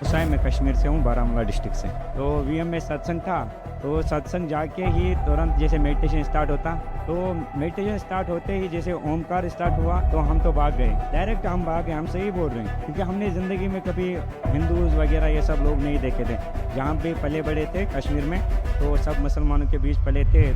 साय मैं कश्मीर से हूँ, बारामूला डिस्ट्रिक्ट से। तो वीएम में सत्संग था, तो सत्संग जाके ही तुरंत जैसे मेडिटेशन स्टार्ट होता, तो मेडिटेशन स्टार्ट होते ही जैसे ओमकार स्टार्ट हुआ तो हम तो भाग गए, डायरेक्ट हम भाग गए। हम सही बोल रहे हैं, क्योंकि हमने ज़िंदगी में कभी हिंदूज़ वगैरह ये सब लोग नहीं देखे थे। जहाँ पे पले बड़े थे कश्मीर में, तो सब मुसलमानों के बीच पले थे।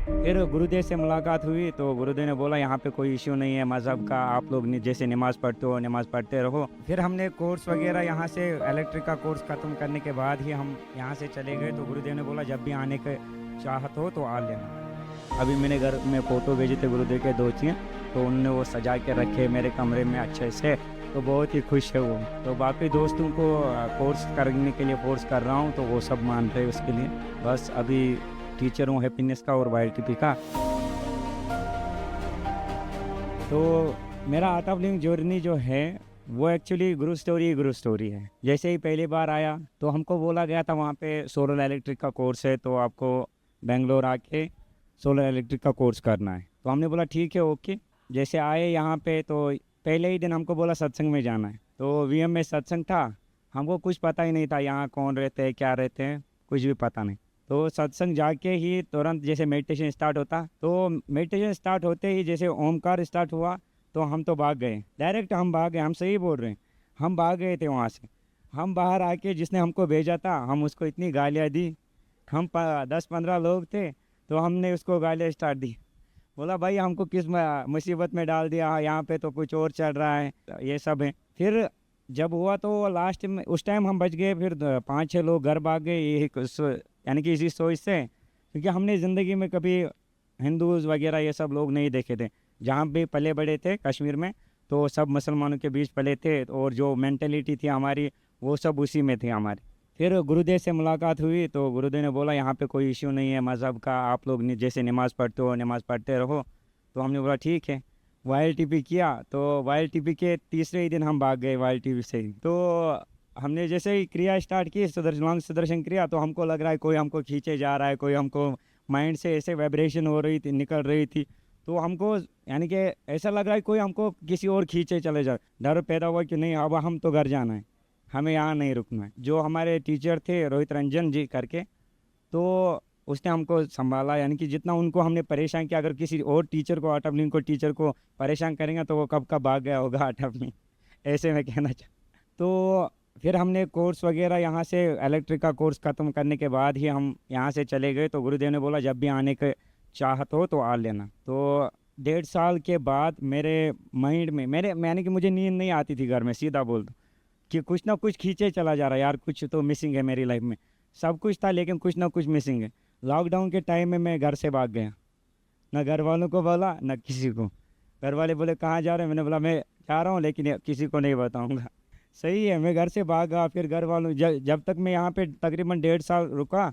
फिर गुरुदेव से मुलाकात हुई तो गुरुदेव ने बोला यहाँ पे कोई इश्यू नहीं है मज़हब का, आप लोग जैसे नमाज पढ़ते हो नमाज पढ़ते रहो। फिर हमने कोर्स वगैरह यहाँ से इलेक्ट्रिक का कोर्स ख़त्म करने के बाद ही हम यहाँ से चले गए। तो गुरुदेव ने बोला जब भी आने के चाहत हो तो आ लेना। अभी मैंने घर में फ़ोटो भेजे थे गुरुदेव के 2 तो उनने वो सजा के रखे मेरे कमरे में अच्छे से, तो बहुत ही खुश है वो। तो बाकी दोस्तों को कोर्स करने के लिए फोर्स कर रहा हूँ, तो वो सब मान रहे उसके लिए। बस अभी टीचर हूँ हैप्पीनेस का और YLTP का। तो मेरा आर्ट ऑफ लिविंग जर्नी जो है वो एक्चुअली गुरु स्टोरी है। जैसे ही पहली बार आया तो हमको बोला गया था वहाँ पे सोलर इलेक्ट्रिक का कोर्स है, तो आपको बेंगलोर आके सोलर इलेक्ट्रिक का कोर्स करना है। तो हमने बोला ठीक है ओके। जैसे आए यहाँ पे तो पहले ही दिन हमको बोला सत्संग में जाना है। तो VM में सत्संग था, हमको कुछ पता ही नहीं था यहाँ कौन रहते हैं क्या रहते हैं, कुछ भी पता नहीं। तो सत्संग जाके ही तुरंत जैसे मेडिटेशन स्टार्ट होता, तो मेडिटेशन स्टार्ट होते ही जैसे ओमकार स्टार्ट हुआ तो हम तो भाग गए, डायरेक्ट हम भाग गए। हम सही बोल रहे हैं, हम भाग गए थे वहाँ से। हम बाहर आके जिसने हमको भेजा था हम उसको इतनी गालियाँ दी। हम 10-15 लोग थे, तो हमने उसको गालियाँ स्टार्ट दी। बोला भाई हमको किस मुसीबत में डाल दिया, यहाँ पे तो कुछ और चल रहा है, ये सब है। फिर जब हुआ तो लास्ट में उस टाइम हम बच गए, फिर 5-6 लोग घर भाग गए, ये यानी कि इसी सोच से, क्योंकि हमने ज़िंदगी में कभी हिंदूज़ वगैरह ये सब लोग नहीं देखे थे। जहाँ भी पले बड़े थे कश्मीर में, तो सब मुसलमानों के बीच पले थे, और जो मेंटेलिटी थी हमारी वो सब उसी में थी हमारी। फिर गुरुदेव से मुलाकात हुई तो गुरुदेव ने बोला यहाँ पे कोई इश्यू नहीं है मज़हब का, आप लोग जैसे नमाज़ पढ़ते हो नमाज़ पढ़ते रहो। तो हमने बोला ठीक है। YLTP किया, तो YLTP के तीसरे ही दिन हम भाग गए YLTP से ही। तो हमने जैसे ही क्रिया स्टार्ट की सुदर्शन क्रिया, तो हमको लग रहा है कोई हमको खींचे जा रहा है, कोई हमको माइंड से ऐसे वाइब्रेशन हो रही थी, निकल रही थी। तो हमको यानी कि ऐसा लग रहा है कोई हमको किसी और खींचे चले जाए। डर पैदा हुआ कि नहीं अब हम तो घर जाना है, हमें यहाँ नहीं रुकना है। जो हमारे टीचर थे रोहित रंजन जी करके, तो उसने हमको संभाला, यानी कि जितना उनको हमने परेशान किया, अगर किसी और टीचर को आर्ट ऑफ लिविंग को टीचर को परेशान करेंगे तो वो कब कब भाग गया होगा आर्ट ऑफ लिविंग, ऐसे मैं कहना चाहता। तो फिर हमने कोर्स वगैरह यहाँ से इलेक्ट्रिक का कोर्स ख़त्म करने के बाद ही हम यहाँ से चले गए। तो गुरुदेव ने बोला जब भी आने के चाहत हो तो आ लेना। तो 1.5 साल के बाद मेरे माइंड में मेरे यानी कि मुझे नींद नहीं आती थी घर में, सीधा बोल दो कि कुछ ना कुछ खींचे चला जा रहा है यार, कुछ तो मिसिंग है मेरी लाइफ में। सब कुछ था लेकिन कुछ ना कुछ मिसिंग है। लॉकडाउन के टाइम में मैं घर से भाग गया, ना घर वालों को बोला ना किसी को। घर वाले बोले कहाँ जा रहे हैं, मैंने बोला मैं जा रहा हूँ लेकिन ये किसी को नहीं बताऊँगा। सही है, मैं घर से भागा। फिर घर वालों जब तक मैं यहाँ पे तकरीबन 1.5 साल रुका।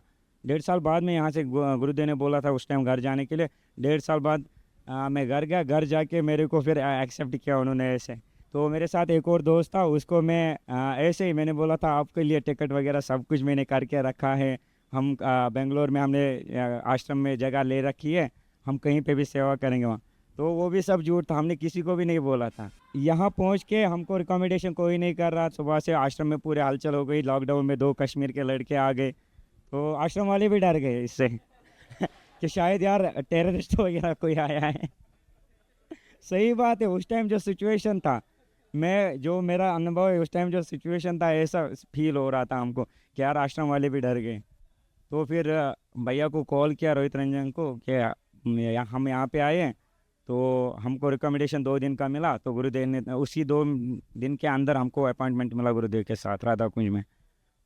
1.5 साल बाद में यहाँ से गुरुदेव ने बोला था उस टाइम घर जाने के लिए। 1.5 साल बाद मैं घर गया, घर जाके मेरे को फिर एक्सेप्ट किया उन्होंने ऐसे। तो मेरे साथ एक और दोस्त था, उसको मैं ऐसे ही मैंने बोला था आपके लिए टिकट वगैरह सब कुछ मैंने करके रखा है। हम बेंगलोर में हमने आश्रम में जगह ले रखी है, हम कहीं पे भी सेवा करेंगे वहाँ। तो वो भी सब झूठ था, हमने किसी को भी नहीं बोला था। यहाँ पहुँच के हमको रिकमेंडेशन कोई नहीं कर रहा। सुबह से आश्रम में पूरे हलचल हो गई। लॉकडाउन में 2 कश्मीर के लड़के आ गए, तो आश्रम वाले भी डर गए इससे कि शायद यार टेररिस्ट वगैरह कोई आया है। सही बात है, उस टाइम जो सिचुएशन था, मैं जो मेरा अनुभव है उस टाइम जो सिचुएशन था, ऐसा फील हो रहा था हमको कि यार आश्रम वाले भी डर गए। तो फिर भैया को कॉल किया रोहित रंजन को कि हम यहाँ पे आए हैं। तो हमको रिकमेंडेशन 2 दिन का मिला। तो गुरुदेव ने उसी 2 दिन के अंदर हमको अपॉइंटमेंट मिला गुरुदेव के साथ राधा कुंज में।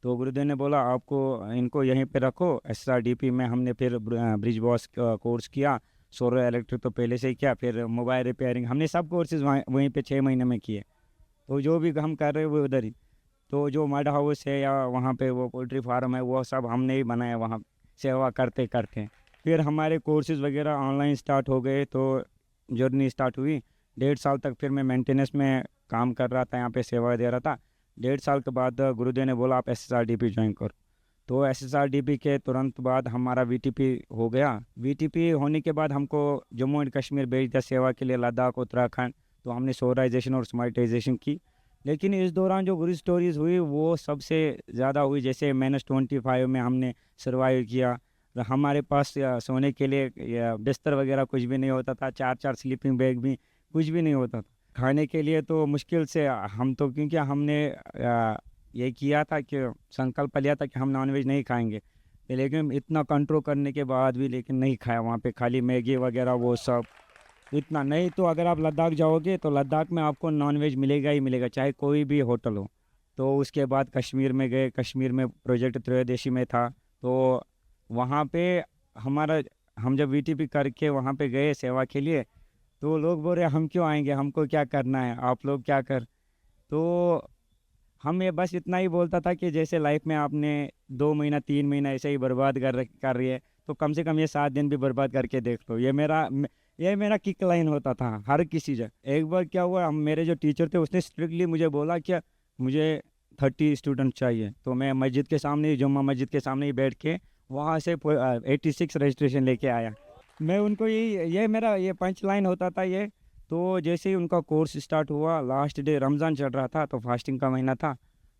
तो गुरुदेव ने बोला आपको इनको यहीं पे रखो SRDP में। हमने फिर ब्रिज बॉस कोर्स किया। सोलर इलेक्ट्रिक तो पहले से ही किया, फिर मोबाइल रिपेयरिंग हमने सब कोर्सेज वहीं पे 6 महीने में किए। तो जो भी हम कर रहे हैं वो उधर ही। तो जो मड हाउस है या वहाँ पे वो पोल्ट्री फार्म है वो सब हमने ही बनाया वहाँ, सेवा करते करते। फिर हमारे कोर्सेज़ वगैरह ऑनलाइन स्टार्ट हो गए, तो जर्नी स्टार्ट हुई। 1.5 साल तक फिर मैं मेंटेनेंस में काम कर रहा था, यहाँ पे सेवा दे रहा था। 1.5 साल के बाद गुरुदेव ने बोला आप SSRDP ज्वाइन करो। तो SSRDP के तुरंत बाद हमारा VTP हो गया। VTP होने के बाद हमको जम्मू एंड कश्मीर भेज दिया सेवा के लिए, लद्दाख उत्तराखंड। तो हमने सोलराइजेशन और स्मार्टाइजेशन की। लेकिन इस दौरान जो बुरी स्टोरीज़ हुई वो सबसे ज़्यादा हुई, जैसे -25 में हमने सर्वाइव किया। हमारे पास सोने के लिए या बिस्तर वगैरह कुछ भी नहीं होता था, 4-4 स्लीपिंग बैग भी कुछ भी नहीं होता था। खाने के लिए तो मुश्किल से हम तो, क्योंकि हमने ये किया था कि संकल्प लिया था कि हम नॉन-वेज नहीं खाएँगे। लेकिन इतना कंट्रोल करने के बाद भी लेकिन नहीं खाया वहाँ पे, खाली मैगी वगैरह वो सब। इतना नहीं तो अगर आप लद्दाख जाओगे तो लद्दाख में आपको नॉन-वेज मिलेगा ही मिलेगा, चाहे कोई भी होटल हो। तो उसके बाद कश्मीर में गए, कश्मीर में प्रोजेक्ट त्रयोदशी में था, तो वहाँ पे हमारा हम जब वीटीपी करके वहाँ पे गए सेवा के लिए, तो लोग बोल रहे हम क्यों आएँगे, हमको क्या करना है, आप लोग क्या कर। तो हम ये बस इतना ही बोलता था कि जैसे लाइफ में आपने 2 महीना 3 महीना ऐसे ही बर्बाद कर रही है, तो कम से कम ये 7 दिन भी बर्बाद करके देख लो। ये मेरा किक लाइन होता था हर किसी जगह। एक बार क्या हुआ, हम मेरे जो टीचर थे उसने स्ट्रिक्टली मुझे बोला कि मुझे 30 स्टूडेंट चाहिए। तो मैं मस्जिद के सामने ही, जुम्मा मस्जिद के सामने ही बैठ के वहाँ से 86 रजिस्ट्रेशन लेके आया। मैं उनको ये मेरा ये पंच लाइन होता था ये। तो जैसे ही उनका कोर्स स्टार्ट हुआ, लास्ट डे रमज़ान चल रहा था तो फास्टिंग का महीना था।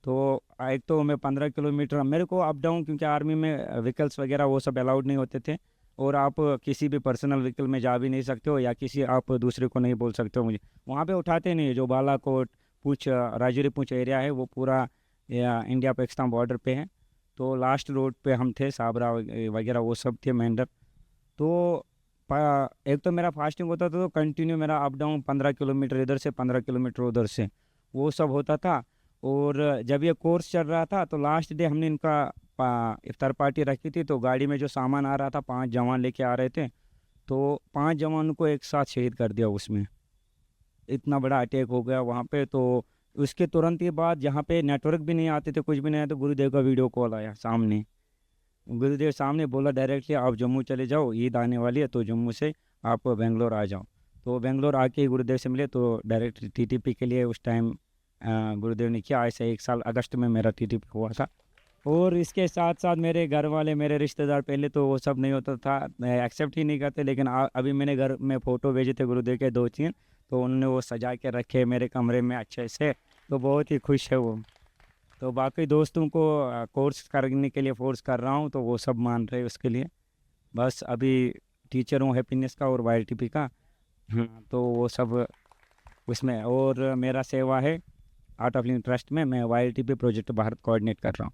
तो एक तो मैं 15 किलोमीटर मेरे को अप डाउन, क्योंकि आर्मी में व्हीकल्स वगैरह वो सब अलाउड नहीं होते थे, और आप किसी भी पर्सनल व्हीकल में जा भी नहीं सकते हो, या किसी आप दूसरे को नहीं बोल सकते हो मुझे वहाँ पे उठाते नहीं है। जो बालाकोट पूछ राजौरी पूछ एरिया है वो पूरा इंडिया पाकिस्तान बॉर्डर पे है। तो लास्ट रोड पे हम थे, साबरा वगैरह वो सब थे मेंढर। तो एक तो मेरा फास्टिंग होता था, तो कंटिन्यू मेरा अप डाउन 15 किलोमीटर इधर से 15 किलोमीटर उधर से वो सब होता था। और जब ये कोर्स चल रहा था तो लास्ट डे हमने इनका इफ्तार पार्टी रखी थी। तो गाड़ी में जो सामान आ रहा था, 5 जवान लेके आ रहे थे, तो 5 जवानों को एक साथ शहीद कर दिया उसमें। इतना बड़ा अटैक हो गया वहाँ पे। तो उसके तुरंत ही बाद, जहाँ पे नेटवर्क भी नहीं आते थे, कुछ भी नहीं आया, तो गुरुदेव का वीडियो कॉल आया सामने। गुरुदेव सामने बोला डायरेक्टली, आप जम्मू चले जाओ, ईद आने वाली है, तो जम्मू से आप बेंगलोर आ जाओ। तो बेंगलोर आके ही गुरुदेव से मिले, तो डायरेक्ट टीटीपी के लिए उस टाइम गुरुदेव ने किया। ऐसे 1 साल अगस्त में मेरा टीटीपी हुआ था। और इसके साथ साथ मेरे घर वाले, मेरे रिश्तेदार, पहले तो वो सब नहीं होता था, एक्सेप्ट ही नहीं करते, लेकिन अभी मैंने घर में फ़ोटो भेजे थे गुरुदेव के 2-3, तो उन्होंने वो सजा के रखे मेरे कमरे में अच्छे से। तो बहुत ही खुश है वो। तो बाकी दोस्तों को कोर्स करने के लिए फ़ोर्स कर रहा हूँ, तो वो सब मान रहे हैं उसके लिए। बस अभी टीचर हूँ हैप्पीनेस का और वाईटीपी का। हाँ, तो वो सब उसमें। और मेरा सेवा है आर्ट ऑफ लिविंग ट्रस्ट में, मैं वाईटीपी प्रोजेक्ट भारत कोऑर्डिनेट कर रहा हूँ।